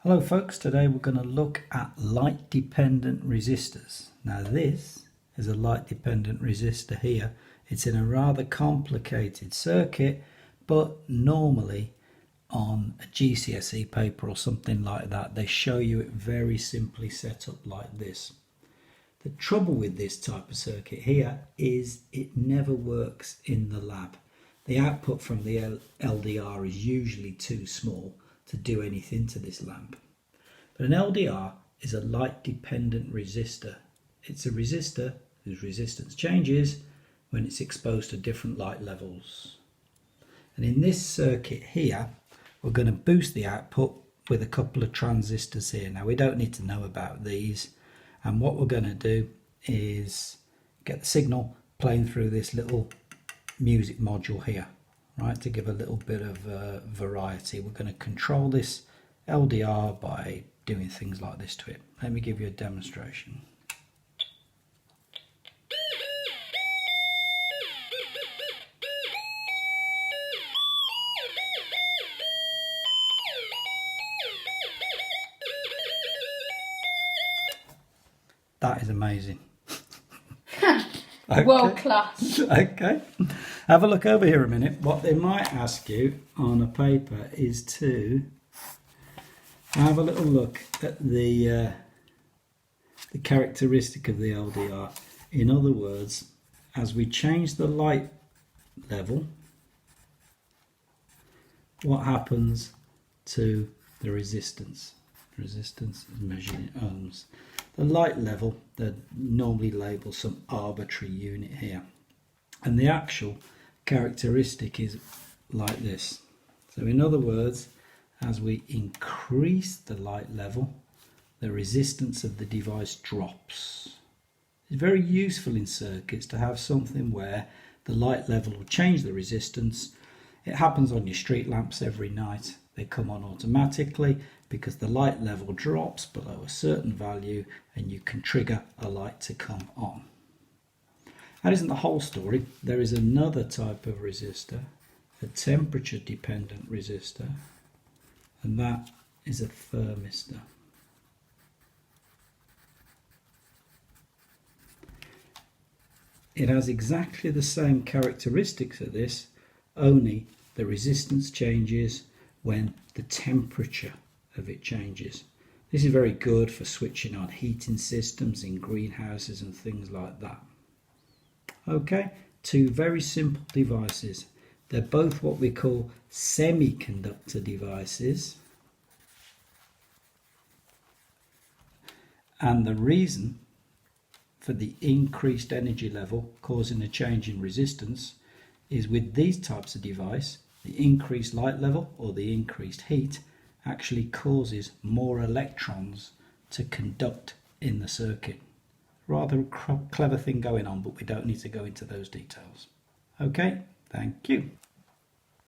Hello folks, today we're going to look at light dependent resistors. Now this is a light dependent resistor here. It's in a rather complicated circuit, but normally on a GCSE paper or something like that they show you it very simply set up like this. The trouble with this type of circuit here is it never works in the lab. The output from the LDR is usually too small to do anything to this lamp. But an LDR is a light dependent resistor. It's a resistor whose resistance changes when it's exposed to different light levels. And in this circuit here, we're going to boost the output with a couple of transistors here. Now we don't need to know about these, and what we're going to do is get the signal playing through this little music module here, right, to give a little bit of variety. We're going to control this LDR by doing things like this to it. Let me give you a demonstration. That is amazing. Okay. World class. Okay. Have a look over here a minute. What they might ask you on a paper is to have a little look at the characteristic of the LDR. In other words, as we change the light level, what happens to the resistance? Resistance is measured in ohms. The light level, they normally label some arbitrary unit here, and the actual characteristic is like this. So in other words, as we increase the light level, the resistance of the device drops. It's very useful in circuits to have something where the light level will change the resistance. It happens on your street lamps every night. They come on automatically because the light level drops below a certain value and you can trigger a light to come on. That isn't the whole story. There is another type of resistor, a temperature dependent resistor, and that is a thermistor. It has exactly the same characteristics of this, only the resistance changes when the temperature of it changes. This is very good for switching on heating systems in greenhouses and things like that. Okay, two very simple devices. They're both what we call semiconductor devices. And the reason for the increased energy level causing a change in resistance is with these types of device, the increased light level or the increased heat actually causes more electrons to conduct in the circuit. Rather a clever thing going on, but we don't need to go into those details. Okay, thank you.